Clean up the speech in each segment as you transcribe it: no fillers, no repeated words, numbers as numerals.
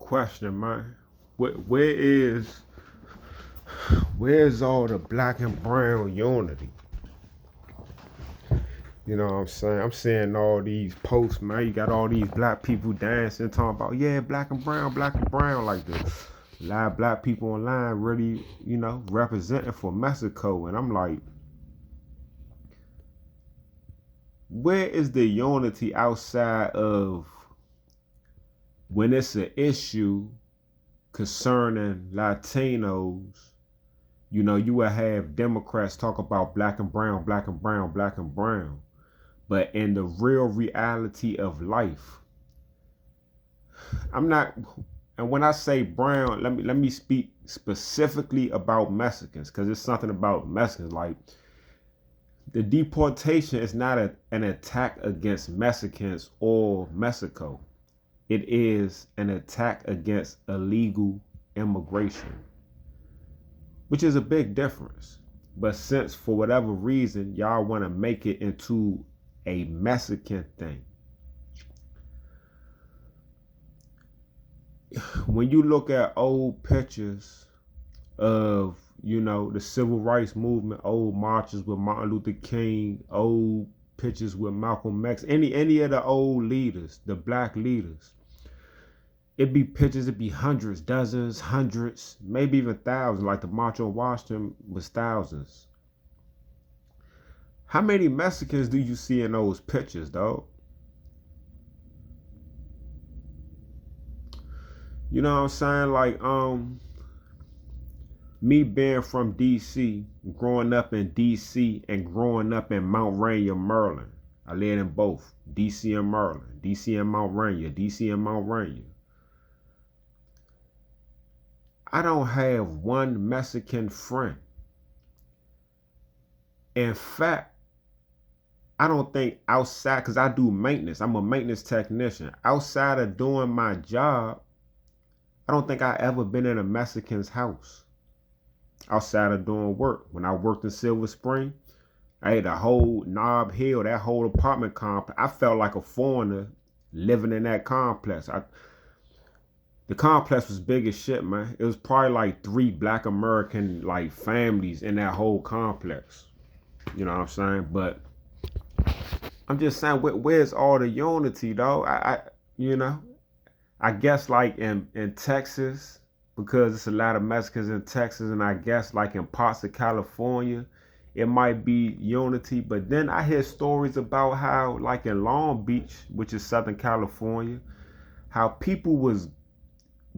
question, man. Where where's all the black and brown unity? You know what I'm saying? I'm seeing all these posts, man. You got all these black people dancing, talking about, yeah, black and brown, like this. A lot of black people online really, representing for Mexico. And I'm like, where is the unity outside of when it's an issue concerning Latinos? You will have Democrats talk about black and brown, black and brown, black and brown. But in the real reality of life, I'm not, and when I say brown, let me speak specifically about Mexicans, because it's something about Mexicans. Like, the deportation is not an attack against Mexicans or Mexico. It is an attack against illegal immigration, which is a big difference. But since for whatever reason y'all want to make it into a Mexican thing, when you look at old pictures of the civil rights movement, old marches with Martin Luther King, old pictures with Malcolm X, any of the old leaders, the black leaders, it'd be pictures, it'd be hundreds, dozens, hundreds, maybe even thousands. Like the March on Washington was thousands. How many Mexicans do you see in those pictures, dog? You know what I'm saying? Like, me being from DC, growing up in DC and growing up in Mount Rainier, Maryland. I lived in both, DC and Maryland, DC and Mount Rainier, DC and Mount Rainier. I don't have one Mexican friend. In fact, I don't think outside, because I do maintenance, I'm a maintenance technician. Outside of doing my job, I don't think I ever been in a Mexican's house outside of doing work. When I worked in Silver Spring, I had a whole Nob Hill, that whole apartment complex. I felt like a foreigner living in that complex. The complex was big as shit, man. It was probably like 3 black American like families in that whole complex. You know what I'm saying? But I'm just saying, where's all the unity, though? I guess like in Texas, because it's a lot of Mexicans in Texas, and I guess like in parts of California, it might be unity. But then I hear stories about how, like in Long Beach, which is Southern California, how people was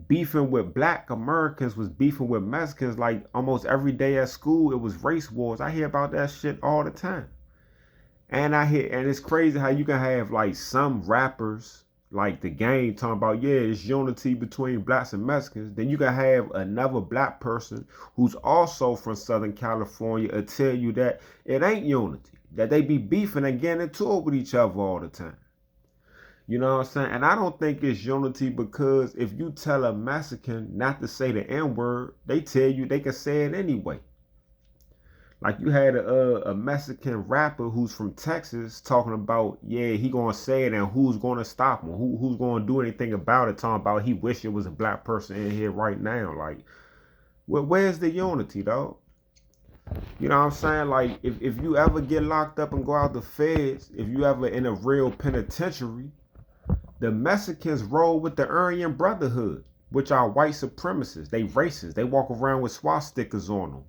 beefing with black Americans, was beefing with Mexicans, like almost every day at school. It was race wars. I hear about that shit all the time. And it's crazy how you can have like some rappers like The Game talking about, yeah, it's unity between blacks and Mexicans. Then you can have another black person who's also from Southern California tell you that it ain't unity, that they be beefing and getting into it with each other all the time. You know what I'm saying? And I don't think it's unity, because if you tell a Mexican not to say the N-word, they tell you they can say it anyway. Like, you had a Mexican rapper who's from Texas talking about, yeah, he gonna say it, and who's gonna stop him? Who's gonna do anything about it? Talking about he wish it was a black person in here right now. Like, where's the unity, though? You know what I'm saying? Like, if you ever get locked up and go out the feds, if you ever in a real penitentiary, the Mexicans roll with the Aryan Brotherhood, which are white supremacists. They racist. They walk around with swastikas on them.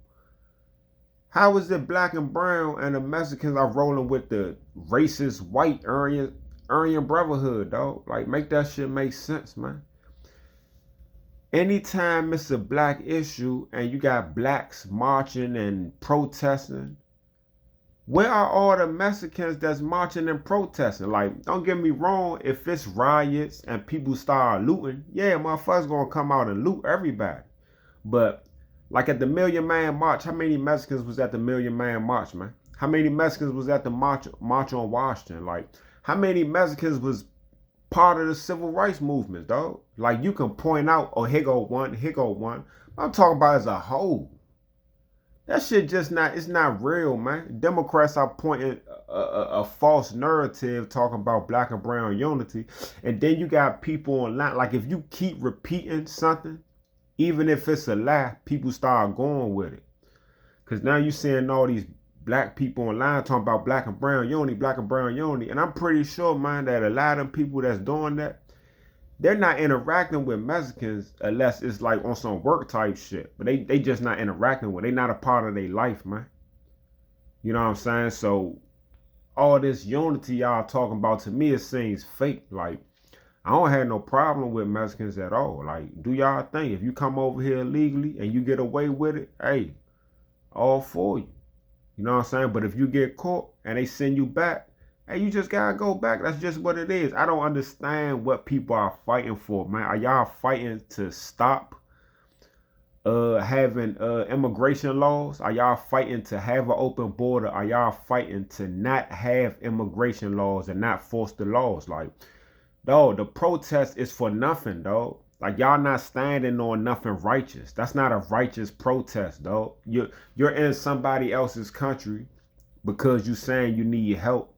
How is it black and brown and the Mexicans are rolling with the racist white Aryan Brotherhood, dog? Like, make that shit make sense, man. Anytime it's a black issue and you got blacks marching and protesting, where are all the Mexicans that's marching and protesting? Like, don't get me wrong, if it's riots and people start looting, yeah, motherfuckers gonna come out and loot everybody. But like at the Million Man March, how many Mexicans was at the Million Man March, man? How many Mexicans was at the March on Washington? Like, how many Mexicans was part of the civil rights movement, dog? Like, you can point out, oh, here go one, here go one. I'm talking about as a whole. That shit just not, it's not real, man. Democrats are pointing a false narrative talking about black and brown unity. And then you got people online, like if you keep repeating something, even if it's a lie, people start going with it. Because now you're seeing all these black people online talking about black and brown unity, black and brown unity. And I'm pretty sure, man, that a lot of them people that's doing that, they're not interacting with Mexicans unless it's like on some work type shit. But they just not interacting with. They not a part of their life, man. You know what I'm saying? So all this unity y'all talking about, to me, it seems fake. Like, I don't have no problem with Mexicans at all. Like, do y'all thing. If you come over here illegally and you get away with it, hey, all for you. You know what I'm saying? But if you get caught and they send you back, hey, you just gotta go back. That's just what it is. I don't understand what people are fighting for, man. Are y'all fighting to stop having immigration laws? Are y'all fighting to have an open border? Are y'all fighting to not have immigration laws and not force the laws? Like, dog, the protest is for nothing, dog. Like, y'all not standing on nothing righteous. That's not a righteous protest, dog. You're in somebody else's country because you saying you need help.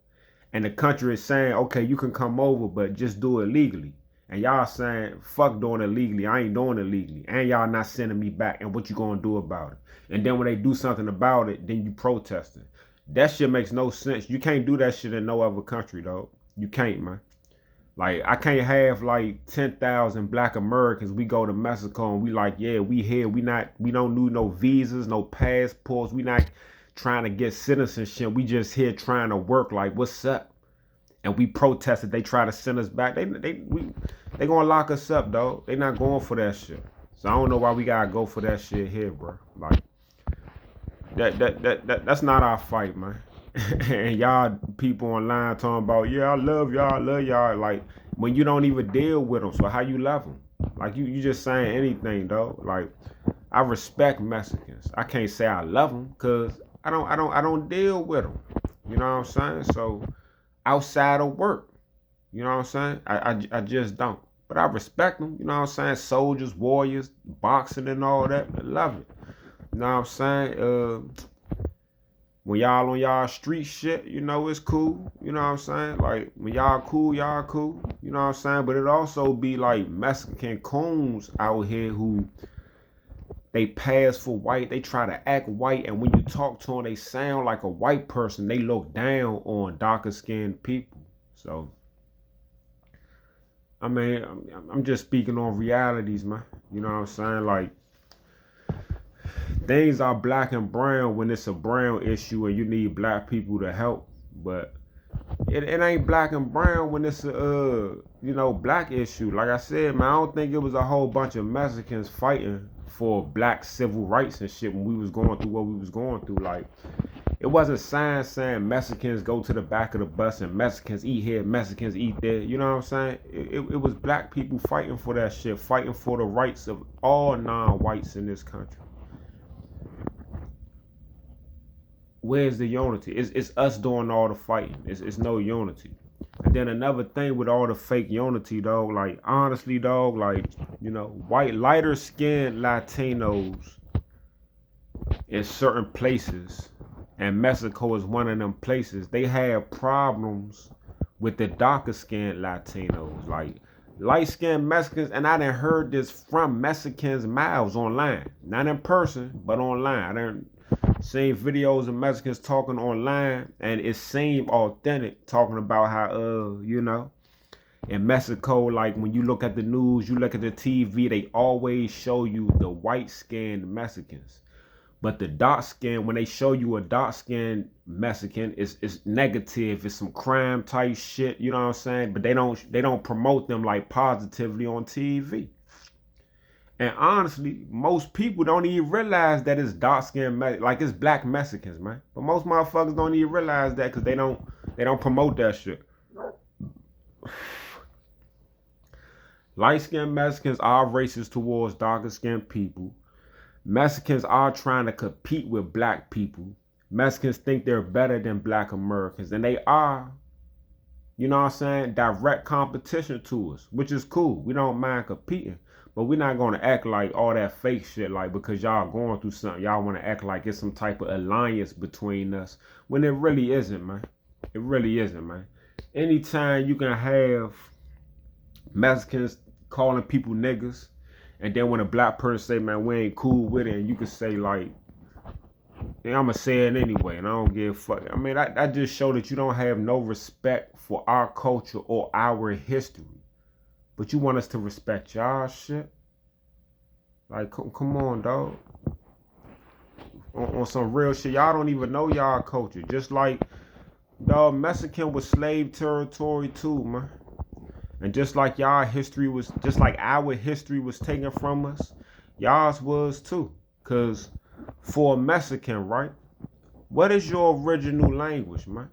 And the country is saying, okay, you can come over, but just do it legally. And y'all saying, fuck doing it legally. I ain't doing it legally. And y'all not sending me back. And what you gonna do about it? And then when they do something about it, then you protesting. That shit makes no sense. You can't do that shit in no other country, dog. You can't, man. Like, I can't have like 10,000 black Americans. We go to Mexico and we like, yeah, we here. We don't need no visas, no passports. We not trying to get citizenship. We just here trying to work. Like, what's up? And we protested. They try to send us back. They gonna lock us up, dog. They not going for that shit. So I don't know why we gotta go for that shit here, bro. Like, that's not our fight, man. And y'all people online talking about, yeah, I love y'all. Like, when you don't even deal with them, so how you love them? Like, you just saying anything, dog. Like, I respect Mexicans. I can't say I love them because I don't deal with them. You know what I'm saying? So outside of work, you know what I'm saying? I just don't. But I respect them. You know what I'm saying? Soldiers, warriors, boxing and all that. I love it. You know what I'm saying? When y'all on y'all street shit, you know, it's cool. You know what I'm saying? Like, when y'all cool, y'all cool. You know what I'm saying? But it also be like Mexican coons out here who they pass for white. They try to act white. And when you talk to them, they sound like a white person. They look down on darker skinned people. So, I mean, I'm just speaking on realities, man. You know what I'm saying? Like, things are black and brown when it's a brown issue and you need black people to help. But it ain't black and brown when it's a black issue. Like I said, man, I don't think it was a whole bunch of Mexicans fighting for black civil rights and shit when we was going through what we was going through. Like, it wasn't signs saying Mexicans go to the back of the bus and Mexicans eat here, Mexicans eat there. You know what I'm saying? It was black people fighting for that shit, fighting for the rights of all non-whites in this country. Where's the unity? It's us doing all the fighting. It's no unity. And then another thing with all the fake unity, dog, like, honestly, dog, like, white, lighter skinned Latinos in certain places, and Mexico is one of them places, they have problems with the darker skinned Latinos. Like, light skinned Mexicans, and I done heard this from Mexicans' mouths online. Not in person, but online. I done seen videos of Mexicans talking online, and it seemed authentic, talking about how, in Mexico, like, when you look at the news, you look at the TV, they always show you the white-skinned Mexicans. But the dark skin, when they show you a dark skinned Mexican, it's negative. It's some crime type shit. You know what I'm saying? But they don't promote them like positively on TV. And honestly, most people don't even realize that it's dark skinned, like, it's black Mexicans, man. But most motherfuckers don't even realize that because they don't promote that shit. Light skinned Mexicans are racist towards darker skinned people. Mexicans are trying to compete with black people. Mexicans think they're better than black Americans, and they are you know what I'm saying, direct competition to us, which is cool. We don't mind competing. But we're not going to act like all that fake shit, like because y'all going through something, y'all want to act like it's some type of alliance between us when it really isn't, man. It really isn't, man. Anytime you can have Mexicans calling people niggas, and then when a black person say, man, we ain't cool with it, and you can say like, yeah, I'ma say it anyway, and I don't give a fuck. I mean, that just show that you don't have no respect for our culture or our history. But you want us to respect y'all shit? Like, come on, dog. On some real shit, y'all don't even know y'all culture. Just like, dog, Mexican was slave territory too, man. And just like y'all history was, just like our history was taken from us, y'all's was too. Cause for a Mexican, right? What is your original language, man?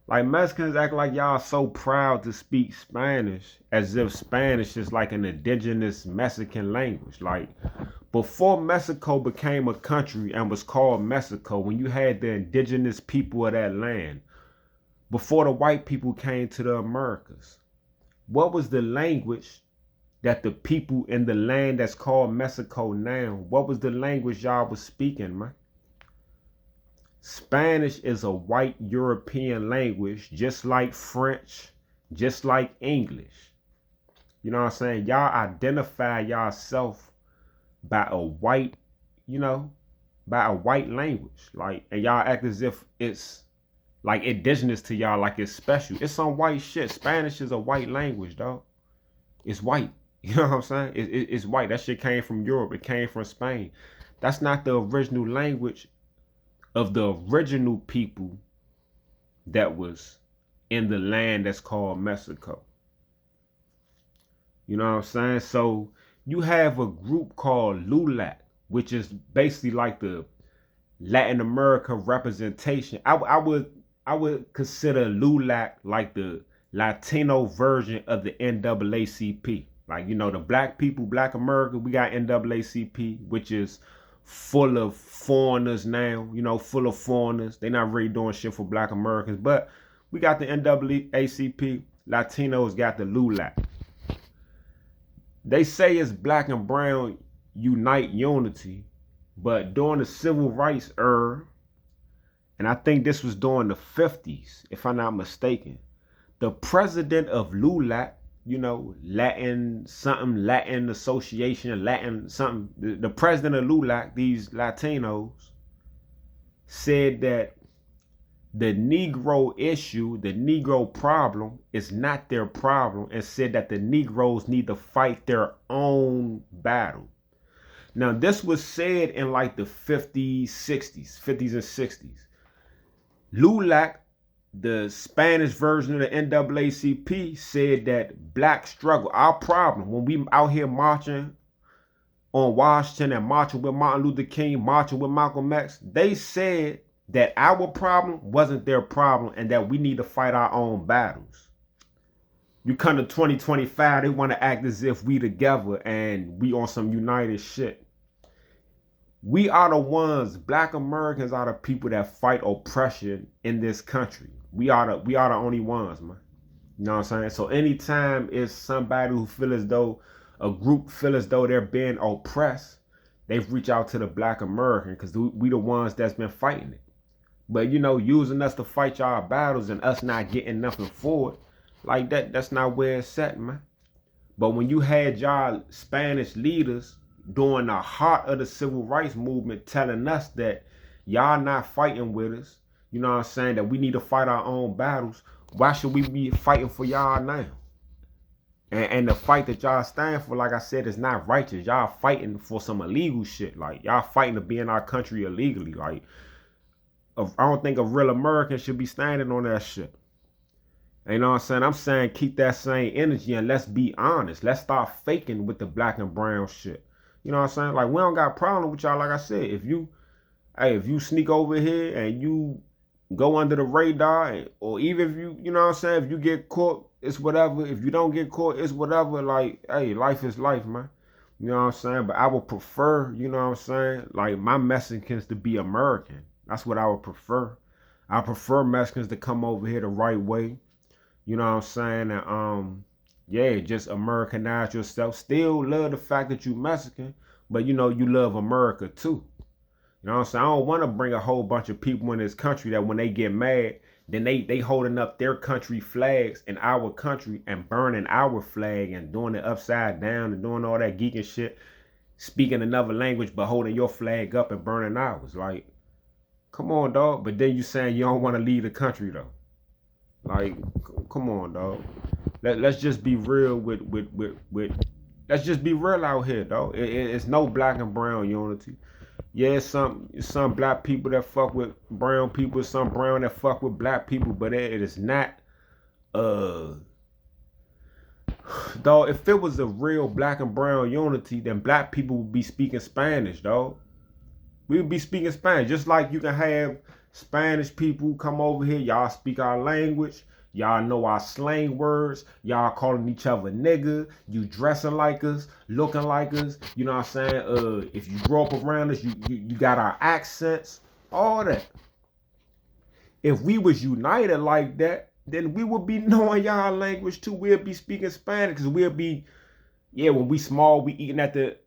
Like Mexicans act like y'all so proud to speak Spanish as if Spanish is like an indigenous Mexican language. Like before Mexico became a country and was called Mexico, when you had the indigenous people of that land, before the white people came to the Americas, what was the language that the people in the land that's called Mexico now, what was the language y'all was speaking, man? Spanish is a white European language, just like French, just like English. You know what I'm saying? Y'all identify yourself by a white, you know, by a white language. Like, and y'all act as if it's like indigenous to y'all, like it's special. It's some white shit. Spanish is a white language, dog. It's white. You know what I'm saying? It's white. That shit came from Europe. It came from Spain. That's not the original language of the original people that was in the land that's called Mexico. You know what I'm saying? So you have a group called LULAC, which is basically like the Latin America representation. I would consider LULAC like the Latino version of the NAACP. Like, you know, the black people, black America, we got NAACP, which is full of foreigners now, you know, full of foreigners. They're not really doing shit for black Americans, but we got the NAACP. Latinos got the LULAC. They say it's black and brown unite unity, but during the civil rights era, and I think this was during the 50s, if I'm not mistaken, the president of LULAC, you know, Latin something, Latin Association, Latin something, the president of LULAC, these Latinos, said that the Negro issue, the Negro problem is not their problem, and said that the Negroes need to fight their own battle. Now, this was said in like the 50s, 60s and 60s. LULAC, the Spanish version of the NAACP, said that black struggle, our problem, when we out here marching on Washington and marching with Martin Luther King, marching with Malcolm X, they said that our problem wasn't their problem and that we need to fight our own battles. You come to 2025, they want to act as if we together and we on some united shit. We are the ones, black Americans are the people that fight oppression in this country. We are the only ones, man. You know what I'm saying? So anytime it's somebody who feel as though, a group feel as though they're being oppressed, they've reached out to the black American because we the ones that's been fighting it. But, you know, using us to fight y'all battles and us not getting nothing for it, like that's not where it's at, man. But when you had y'all Spanish leaders during the heart of the civil rights movement telling us that y'all not fighting with us, you know what I'm saying, that we need to fight our own battles, why should we be fighting for y'all now? And the fight that y'all stand for, like I said, is not righteous. Y'all fighting for some illegal shit. Like, y'all fighting to be in our country illegally. Like, I don't think a real American should be standing on that shit. You know what I'm saying? I'm saying keep that same energy and let's be honest. Let's start faking with the black and brown shit. You know what I'm saying? Like, we don't got a problem with y'all. Like I said, if you sneak over here and you go under the radar, or even if you know what I'm saying, if you get caught, it's whatever. If you don't get caught, it's whatever. Like, hey, life is life, man. You know what I'm saying? But I would prefer, you know what I'm saying, like my Mexicans to be American. That's what I would prefer. I prefer Mexicans to come over here the right way. You know what I'm saying? And yeah, just Americanize yourself. Still love the fact that you Mexican, but you know you love America too. You know what I'm saying? I don't want to bring a whole bunch of people in this country that when they get mad, then they holding up their country flags in our country and burning our flag and doing it upside down and doing all that geeking shit, speaking another language but holding your flag up and burning ours. Like, come on, dog. But then you saying you don't want to leave the country though. Like, come on, dog. Let's just be real with let's just be real out here, dog. It's no black and brown unity. Yeah, some black people that fuck with brown people, some brown that fuck with black people, but it is not uh dog. If it was a real black and brown unity, then black people would be speaking Spanish, dog. We would be speaking Spanish. Just like you can have Spanish people come over here, y'all speak our language. Y'all know our slang words. Y'all calling each other nigga. You dressing like us, looking like us. You know what I'm saying? If you grow up around us, you got our accents, all that. If we was united like that, then we would be knowing y'all language too. We'll be speaking Spanish because we'll be, yeah, when we small, we eating at the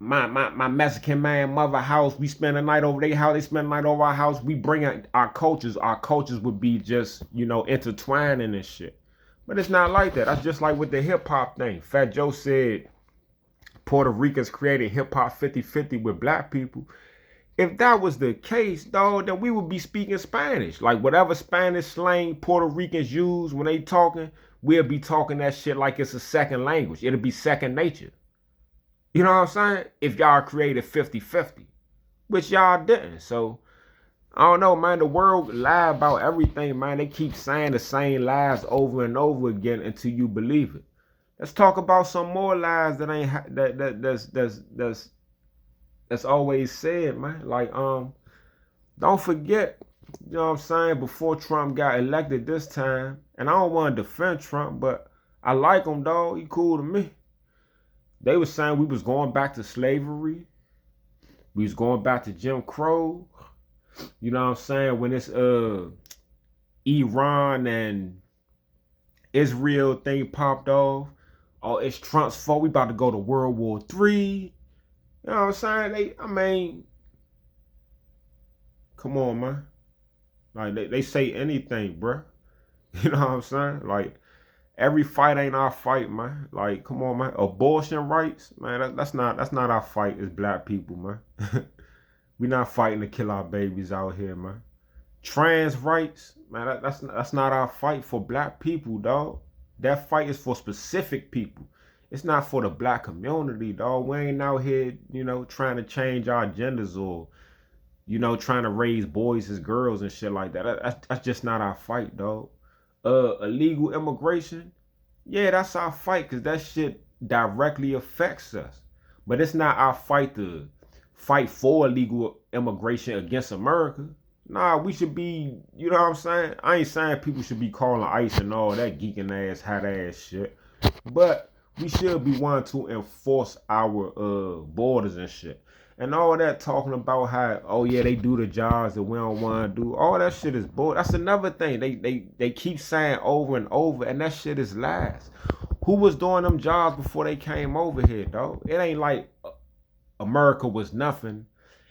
my Mexican man mother house. We spend the night over their house. They spend the night over our house. We bring our cultures. Our cultures would be just, you know, intertwining and shit. But it's not like that. That's just like with the hip hop thing. Fat Joe said Puerto Ricans created hip hop 50-50 with black people. If that was the case, dog, then we would be speaking Spanish. Like whatever Spanish slang Puerto Ricans use when they talking, we'll be talking that shit like it's a second language. It'll be second nature. You know what I'm saying? If y'all created 50-50, which y'all didn't. So, I don't know, man. The world lie about everything, man. They keep saying the same lies over and over again until you believe it. Let's talk about some more lies that ain't that's always said, man. Like, don't forget, you know what I'm saying, before Trump got elected this time, and I don't want to defend Trump, but I like him, dog. He cool to me. They was saying we was going back to slavery. We was going back to Jim Crow. You know what I'm saying? When this Iran and Israel thing popped off, oh, it's Trump's fault. We about to go to World War III. You know what I'm saying? I mean, come on, man. Like they say anything, bruh. You know what I'm saying? Like, every fight ain't our fight, man. Like, come on, man. Abortion rights, man. That's not our fight as black people, man. We not fighting to kill our babies out here, man. Trans rights, man. That's not our fight for black people, dog. That fight is for specific people. It's not for the black community, dog. We ain't out here, you know, trying to change our genders or, you know, trying to raise boys as girls and shit like that. That's just not our fight, dog. Illegal immigration, yeah, that's our fight because that shit directly affects us. But it's not our fight to fight for illegal immigration against America. Nah, we should be, you know what I'm saying? I ain't saying people should be calling ICE and all that geeking ass, hot ass shit. But we should be wanting to enforce our borders and shit. And all that talking about how, oh yeah, they do the jobs that we don't want to do. All that shit is bull. That's another thing. They keep saying over and over, and that shit is lies. Who was doing them jobs before they came over here, dog? It ain't like America was nothing,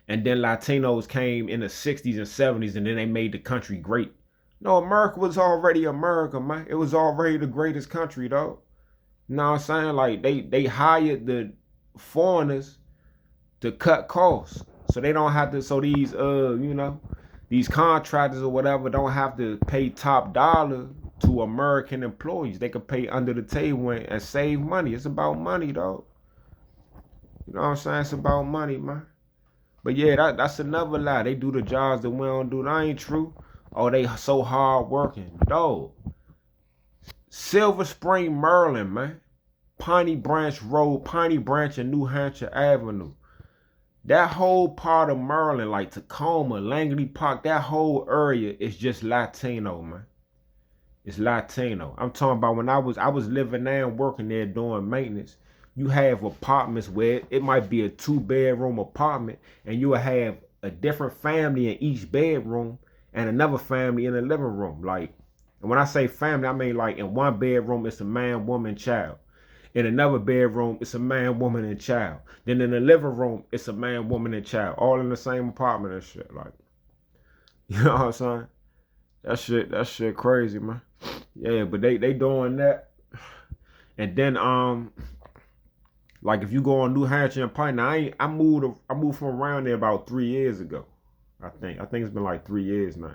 and then Latinos came in the 60s and 70s, and then they made the country great. No, America was already America, man. It was already the greatest country, dog. You know what I'm saying? Like, they hired the foreigners to cut costs, so they don't have to. So these you know, these contractors or whatever don't have to pay top dollar to American employees. They could pay under the table and save money. It's about money, dog. You know what I'm saying? It's about money, man. But yeah, that's another lie. They do the jobs that we don't do. That ain't true. Oh, they so hard working, dog. Silver Spring, Maryland, man. Piney Branch Road, Piney Branch and New Hampshire Avenue. That whole part of Maryland, like Tacoma, Langley Park, that whole area is just Latino, man. It's Latino. I'm talking about when I was living there and working there doing maintenance. You have apartments where it might be a 2-bedroom apartment, and you'll have a different family in each bedroom, and another family in the living room. Like, and when I say family, I mean like in one bedroom it's a man, woman, child. In another bedroom it's a man, woman, and child. Then in the living room it's a man, woman, and child, all in the same apartment and shit. Like, you know what I'm saying? That shit crazy, man. Yeah, but they doing that. And then like if you go on New Hampshire and Pine, now I moved from around there about 3 years ago. I think it's been like 3 years now.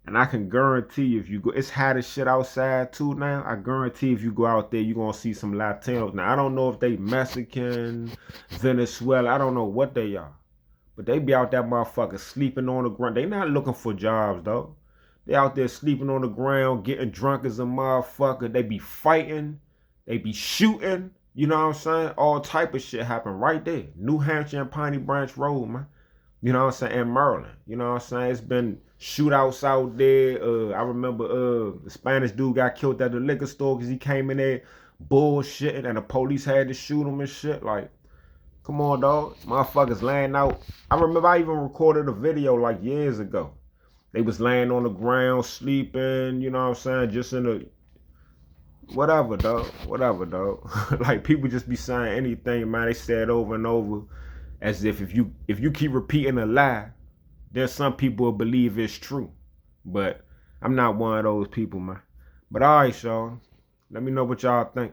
And I can guarantee you if you go, it's hot as shit outside too now. I guarantee if you go out there, you're gonna see some Latinos. Now I don't know if they Mexican, Venezuela, I don't know what they are. But they be out that motherfucker sleeping on the ground. They not looking for jobs though. They out there sleeping on the ground, getting drunk as a motherfucker. They be fighting, they be shooting. You know what I'm saying? All type of shit happen right there. New Hampshire and Piney Branch Road, man. You know what I'm saying? In Maryland. You know what I'm saying? It's been shootouts out there. I remember the Spanish dude got killed at the liquor store because he came in there bullshitting and the police had to shoot him and shit. Like, come on, dog. Motherfuckers laying out. I remember I even recorded a video like years ago. They was laying on the ground, sleeping, you know what I'm saying? Just in the, whatever, dog. Whatever, dog. Like, people just be saying anything, man. They say it over and over. As if you keep repeating a lie, there's some people will believe it's true. But I'm not one of those people, man. But all right, y'all. Let me know what y'all think.